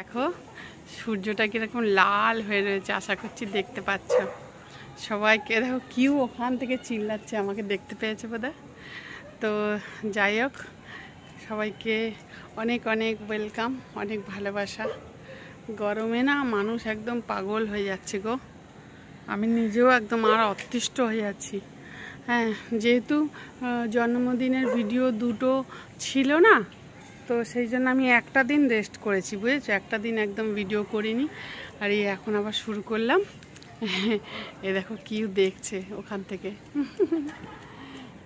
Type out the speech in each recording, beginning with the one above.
দেখো সূর্যটা কিরকম লাল হয়ে রয়েছে, আশা করছি দেখতে পাচ্ছ। সবাইকে দেখো কিউ ওখান থেকে চিল্লাচ্ছে, আমাকে দেখতে পেয়েছে বোধহয়। তো যাই হোক, সবাইকে অনেক অনেক ওয়েলকাম, অনেক ভালোবাসা। গরমে না মানুষ একদম পাগল হয়ে যাচ্ছে গো, আমি নিজেও একদম আর অতিষ্ঠ হয়ে যাচ্ছি। হ্যাঁ, যেহেতু জন্মদিনের ভিডিও দুটো ছিল না, তো সেই জন্য আমি একটা দিন রেস্ট করেছি, বুঝেছো, একটা দিন একদম ভিডিও করিনি। আর এই এখন আবার শুরু করলাম। এ দেখো কিউ দেখছে ওখান থেকে।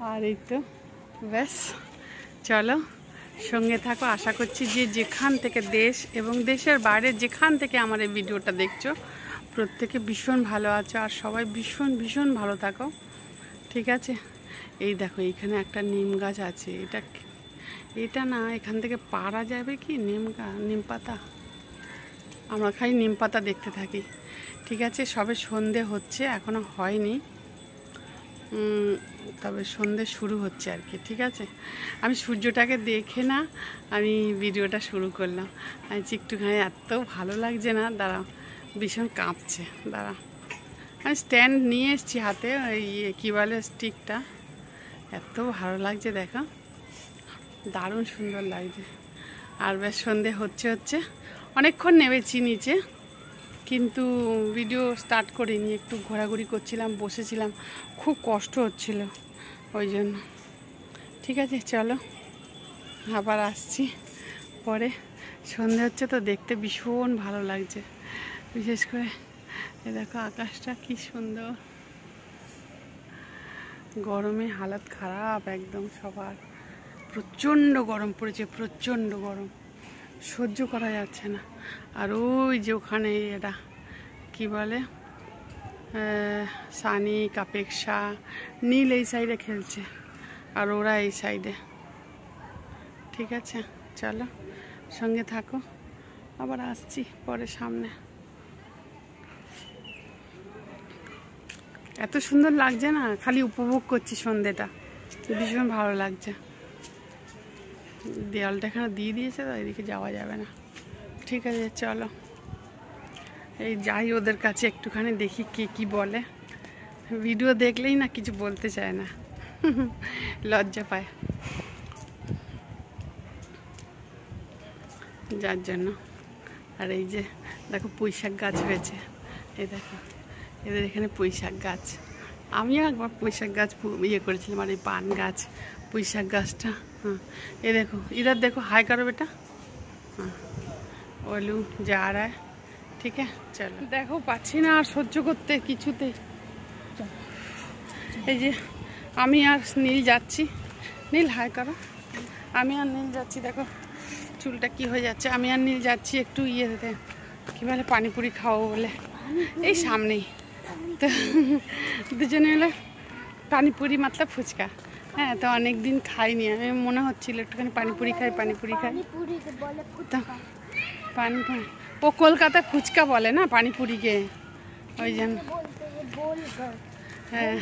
আর এই তো ব্যাস, চলো সঙ্গে থাকো। আশা করছি যে যেখান থেকে দেশ এবং দেশের বাইরে যেখান থেকে আমার এই ভিডিওটা দেখছো, প্রত্যেকে ভীষণ ভালো আছো আর সবাই ভীষণ ভীষণ ভালো থাকো, ঠিক আছে। এই দেখো এইখানে একটা নিম গাছ আছে, এটা না এখান থেকে পাড়া যাবে কি নিম পাতা? আমরা খালি নিম পাতা দেখতে থাকি, ঠিক আছে। সবে সন্ধে হচ্ছে, এখনো হয়নি, তবে সন্ধে শুরু হচ্ছে আর কি, ঠিক আছে। আমি সূর্যটাকে দেখে না আমি ভিডিওটা শুরু করলাম। আমি একটুখানি এত ভালো লাগছে না, দাঁড়া, ভীষণ কাঁপছে, দাঁড়া। আমি স্ট্যান্ড নিয়ে এসেছি হাতে, ওই কী বলে স্টিকটা, এত ভালো লাগছে দেখো, দারুণ সুন্দর লাগছে। আর বেশ সন্ধে হচ্ছে অনেকক্ষণ নেমেছি নিচে, কিন্তু ভিডিও স্টার্ট করিনি, একটু ঘোরাঘুরি করছিলাম, বসেছিলাম, খুব কষ্ট হচ্ছিল ওই জন্য। ঠিক আছে, চলো আবার আসছি পরে। সন্ধে হচ্ছে তো দেখতে ভীষণ ভালো লাগছে, বিশেষ করে এ দেখো আকাশটা কি সুন্দর। গরমে হালত খারাপ একদম সবার, প্রচণ্ড গরম পড়েছে, প্রচণ্ড গরম, সহ্য করা যাচ্ছে না। আর ওই যে ওখানে এটা কি বলে, সানি, কাপেক্ষা, নীল এই সাইডে খেলছে আর ওরা এই সাইডে, ঠিক আছে। চলো সঙ্গে থাকো, আবার আসছি পরে সামনে। এত সুন্দর লাগছে না, খালি উপভোগ করছি সন্ধেটা, ভীষণ ভালো লাগছে। দেওয়ালটা এখানে দিয়ে দিয়েছে তো, এদিকে যাওয়া যাবে না, ঠিক আছে। চলো এই যাই ওদের কাছে একটুখানি, দেখি কে কি বলে। ভিডিও দেখলেই না কিছু বলতে চায় না, লজ্জা পায়, যার জন্য। আর এই যে দেখো পুঁইশাক গাছ হয়েছে, এই দেখো এদের এখানে পুঁইশাক গাছ। আমিও একবার পুঁইশাক গাছ ইয়ে করেছিলাম, আর এই পান গাছ, পুঁইশাক গাছটা। हाँ, ये देखो इधर देखो, हाय करो बेटा। हाँ, ओलू जा रहा है, ठीक है। चलो देखो পাচ্ছি না আর সহ্য করতে কিছুতে। এই যে আমি আর নীল যাচ্ছি, নীল হাই করো, আমি আর নীল যাচ্ছি, দেখো চুলটা কি হয়ে যাচ্ছে। আমি আর নীল যাচ্ছি একটু ইয়ে দিতে, কী বলে পানিপুরি খাবো বলে, এই সামনেই তো দুজনে মিলে পানিপুরি মতলব ফুচকা। হ্যাঁ, তো অনেক দিন খাইনি, আমি মনে হচ্ছিল একটুখানি পানিপুরি খাই, পানিপুরি খাই। তো পানিপুরি ও কলকাতায় ফুচকা বলে না পানিপুরিকে, ওই জন্য। হ্যাঁ,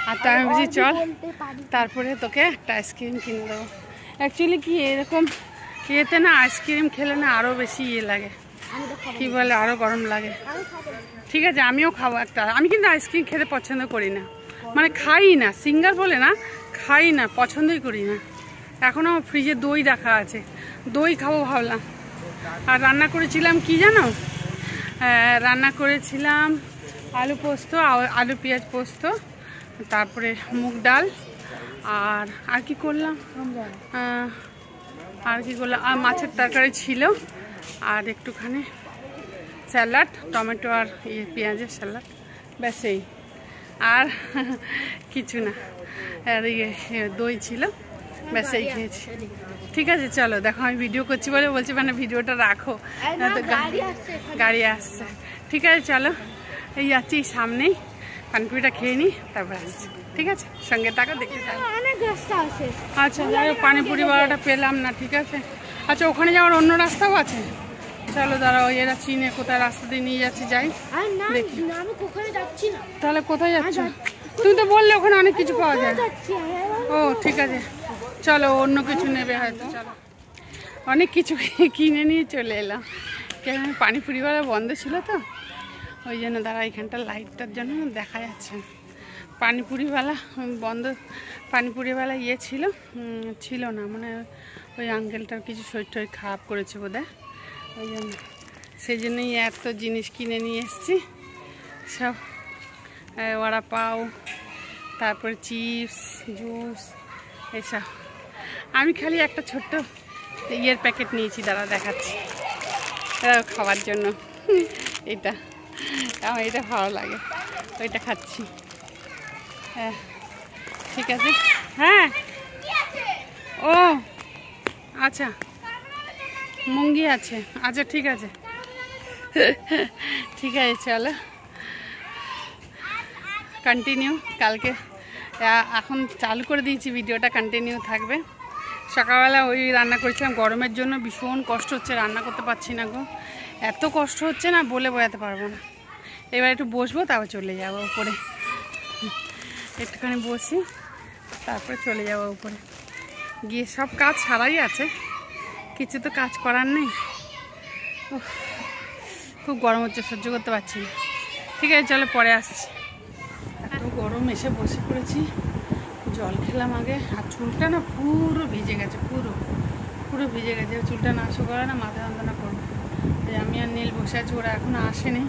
আর তাই আমি বুঝি চল তারপরে তোকে একটা আইসক্রিম কিনে দেবো। অ্যাকচুয়ালি কি এরকম ইয়েতে না আইসক্রিম খেলে না আরও বেশি ইয়ে লাগে, কি বলে, আরও গরম লাগে। ঠিক আছে, আমিও খাবো একটা। আমি কিন্তু আইসক্রিম খেতে পছন্দ করি না, মানে খাই না, সিঙ্গার বলে না, খাই না, পছন্দই করি না। এখনও ফ্রিজে দই রাখা আছে, দই খাবো ভাবলাম। আর রান্না করেছিলাম কি জানো, রান্না করেছিলাম আলু পোস্ত, আলু পেঁয়াজ পোস্ত, তারপরে মুগ ডাল, আর কি করলাম, আর মাছের তরকারি ছিল, আর একটুখানি স্যালাড, টমেটো আর ইয়ে পেঁয়াজের স্যালাড, ব্যাস এই, আর কিছু না। আর ইয়ে দই ছিল, ব্যাস এই খেয়েছি। ঠিক আছে, চলো দেখো আমি ভিডিও করছি বলে বলছি, মানে ভিডিওটা রাখো, গাড়ি আসছে। ঠিক আছে চলো, এই যাচ্ছি সামনেই, পানিপুরিটা খেয়ে নিই তারপর আসছি, ঠিক আছে। সঙ্গে থাকো, দেখে আচ্ছা যাই হোক, পানিপুরি বাড়াটা পেলাম না, ঠিক আছে। আচ্ছা ওখানে যাওয়ার অন্য রাস্তাও আছে, চলো দাঁড়াও, এরা চিনে কোথায় রাস্তা দিয়ে নিয়ে যাচ্ছে, যাই দেখি। তাহলে কোথায় যাচ্ছ? তুমি তো বললে ওখানে অনেক কিছু পাওয়া যায়। ও ঠিক আছে, চলো অন্য কিছু নেবে হয়তো, চলো। অনেক কিছু কিনে নিয়ে চলে এলাম, কেন পানিপুরিওয়ালা বন্ধ ছিল তো ওই জন্য। দাঁড়া, এখানটা লাইটটার জন্য দেখা যাচ্ছে পানিপুরিওয়ালা বন্ধ। পানিপুরিওয়ালা ছিল না, মানে ওই আঙ্কেলটার কিছু শরীর টরীর খারাপ করেছে বোধহয়, ওই জন্য। সেই জন্যই এত জিনিস কিনে নিয়ে এসেছি, সব ওয়াড়া পাও, তারপরে চিপস, জুস, এসব। আমি খালি একটা ছোট্ট ইয়ের প্যাকেট নিয়েছি, দাঁড়া দেখাচ্ছি, খাওয়ার জন্য। এটা আমার এটা ভালো লাগে, ওইটা খাচ্ছি। হ্যাঁ ঠিক আছে। হ্যাঁ ও আচ্ছা, মুঙ্গি আছে, আচ্ছা ঠিক আছে। ঠিক আছে, চলো কন্টিনিউ। কালকে এখন চালু করে দিয়েছি, ভিডিওটা কন্টিনিউ থাকবে। সকালবেলা ওই রান্না করেছিলাম, গরমের জন্য ভীষণ কষ্ট হচ্ছে, রান্না করতে পারছি না গো, এত কষ্ট হচ্ছে না বলে বোঝাতে পারবো না। এবার একটু বসবো, তারপর চলে যাবো উপরে, একটুখানি বসি, তারপরে চলে যাবো উপরে গিয়ে। সব কাজ ছাড়াই আছে, কিছু তো কাজ করার নেই। খুব গরম হচ্ছে, সহ্য করতে পারছি না। ঠিক আছে চলো, পরে আসছি। এত গরম, এসে বসে পড়েছি, জল খেলাম আগে। আর চুলটা না পুরো ভিজে গেছে, পুরো ভিজে গেছে। চুলটা না শুকালে না মাথা যন্ত্রণা করবে। আমি আর নীল বসে আছি, ওরা এখনো আসেনি,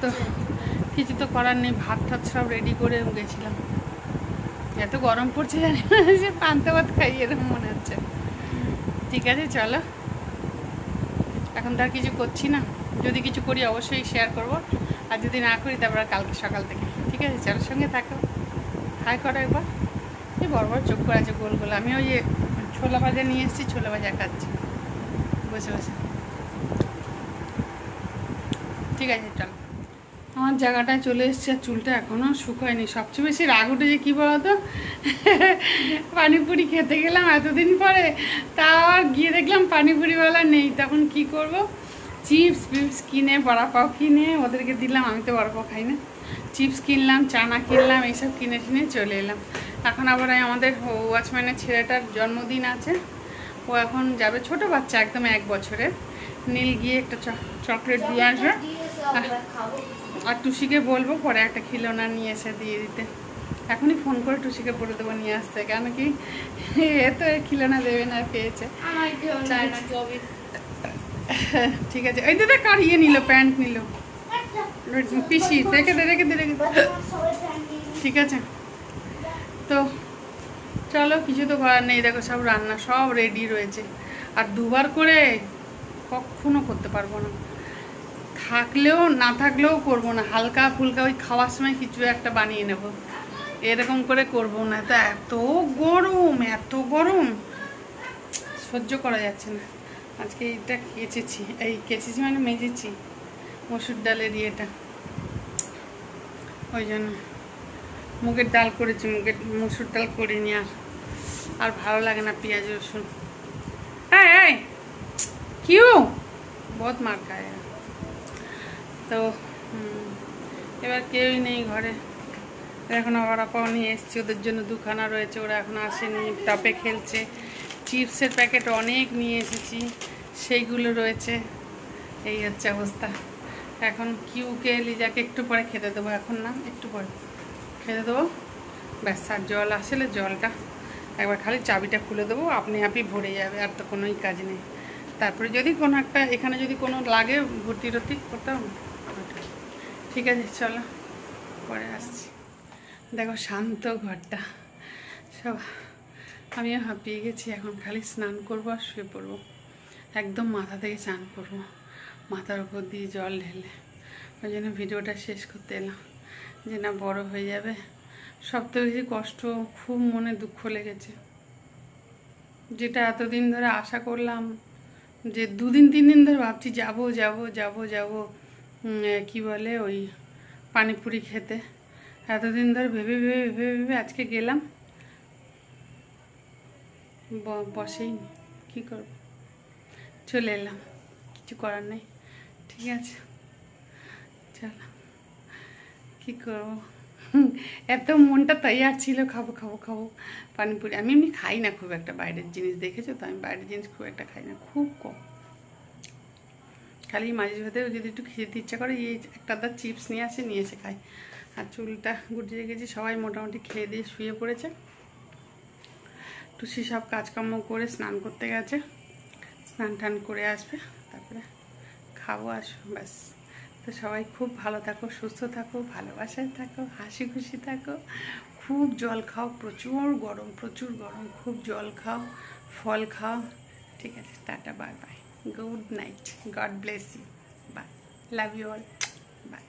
তো কিছু তো করার নেই। ভাত ঠাত সব রেডি করে গেছিলাম। এত গরম পড়ছে জানি না, যে পান্তা ভাত খাই এরকম মনে হচ্ছে। ঠিক আছে চলো, এখন তো আর কিছু করছি না, যদি কিছু করি অবশ্যই শেয়ার করব, আর যদি না করি তারপর কালকে সকাল থেকে। ঠিক আছে চলো, সঙ্গে থাকো, হাই করো একবার। এই বড় বড় চোখ করে আছে গোল গোল। আমি ওই যে ছোলা ভাজা নিয়ে এসেছি, ছোলা ভাজা খাচ্ছি বসে বসে। ঠিক আছে চলো, আমার জায়গাটায় চলে এসছে, আর চুলটা এখনও শুকায়নি। সবচেয়ে বেশি রাগ উঠেছে কী বলতো, পানিপুরি খেতে গেলাম এতদিন পরে, তা আর গিয়ে দেখলাম পানিপুরিওয়ালা নেই। তখন কি করব, চিপস ফিপস কিনে, বড়াপাও কিনে ওদেরকে দিলাম। আমি তো বড়াপাও খাই না। চিপস কিনলাম, চানা কিনলাম, এইসব কিনে টিনে চলে এলাম। এখন আবার আমাদের ওয়াচম্যানের ছেলেটার জন্মদিন আছে, ও এখন যাবে, ছোট বাচ্চা একদম 1 বছরের। নীল গিয়ে একটা চকলেট দিয়ে আসবে, আর টুসিকে বলবো পরে একটা খিলৌনা নিয়ে এসে দিয়ে দিতে। এখনই ফোন করে টুসিকে বলে দেবো নিয়ে আসতে, কেন কি এ তো খিলৌনা দেবে না, পেয়েছে। ঠিক আছে, এই দাদা কার ইয়ে নিল, প্যান্ট নিল, পিসি রেখে দে। ঠিক আছে তো চলো, কিছু তো করার নেই। দেখো সব রান্না সব রেডি রয়েছে, আর দুবার করে কখনো করতে পারবো না, থাকলেও না থাকলেও করবো না। হালকা ফুলকা ওই খাওয়ার সময় কিছু একটা বানিয়ে নেব, এরকম করে করবো না। তো এত গরম সহ্য করা যাচ্ছে না। আজকে এইটা কেচেছি মানে মেজেছি, মসুর ডালের ইয়েটা, ওই জন্য। মুগের ডাল করেছি, মসুর ডাল করিনি। আর ভালো লাগে না পেঁয়াজ রসুন। এই কিউ বহুত মার খায়। তো এবার কেউই নেই ঘরে, এখন আবার আপাও নিয়ে এসছি, ওদের জন্য 2খানা রয়েছে, ওরা এখন আসেনি, টপে খেলছে। চিপসের প্যাকেট অনেক নিয়ে এসেছি, সেইগুলো রয়েছে। এই হচ্ছে অবস্থা। এখন কিউকে লিজাকে একটু পরে খেতে দেবো, এখন না, একটু পরে খেতে দেবো ব্যাস। আর জল আসলে জলটা একবার খালি চাবিটা খুলে দেবো, আপনি ভরে যাবে, আর তো কোনোই কাজ নেই। তারপরে যদি কোনো একটা এখানে যদি কোনো লাগে ভর্তি টর্তি করতাম। ঠিক আছে চলো, পরে আসছি। দেখো শান্ত ঘরটা সব, আমিও হাঁপিয়ে গেছি। এখন খালি স্নান করবো আর শুয়ে পড়বো, একদম মাথা থেকে স্নান করবো, মাথার উপর দিয়ে জল ঢেলে। ওই জন্য ভিডিওটা শেষ করতে এলাম, যে না বড় হয়ে যাবে। সবথেকে বেশি কষ্ট, খুব মনে দুঃখ লেগেছে, যেটা এতদিন ধরে আশা করলাম, যে 2-3 দিন ধরে ভাবছি যাব কি বলে ওই পানিপুরি খেতে। এতদিন ধরে ভেবে ভেবে ভেবে ভেবে আজকে গেলাম, বসেই কি করব, চলে এলাম, কিছু করার নেই। ঠিক আছে চলো, কি করবো। এত মনটা তৈয়ার ছিল খাবো খাবো খাবো পানিপুরি। আমি এমনি খাই না খুব একটা বাইরের জিনিস, দেখেছো তো, আমি বাইরের জিনিস খুব একটা খাই না, খুব কম। খালি মাঝে ভাতে যদি একটু খেতে ইচ্ছা করে এই একটা আধা চিপস নিয়ে এসে খাই। আর চুলটা গুটিয়ে গেছি, সবাই মোটামুটি খেয়ে দিয়ে শুয়ে পড়েছে। টুসি সব কাজকর্ম করে স্নান করতে গেছে, স্নান টান করে আসবে, তারপরে খাবো, আসবো, ব্যাস। তো সবাই খুব ভালো থাকো, সুস্থ থাকো, ভালোবাসায় থাকো, হাসি খুশি থাকো। খুব জল খাও, প্রচুর গরম, প্রচুর গরম, খুব জল খাও, ফল খাও। ঠিক আছে, টাটা, bye bye, good night, God bless you, bye, love you all, by.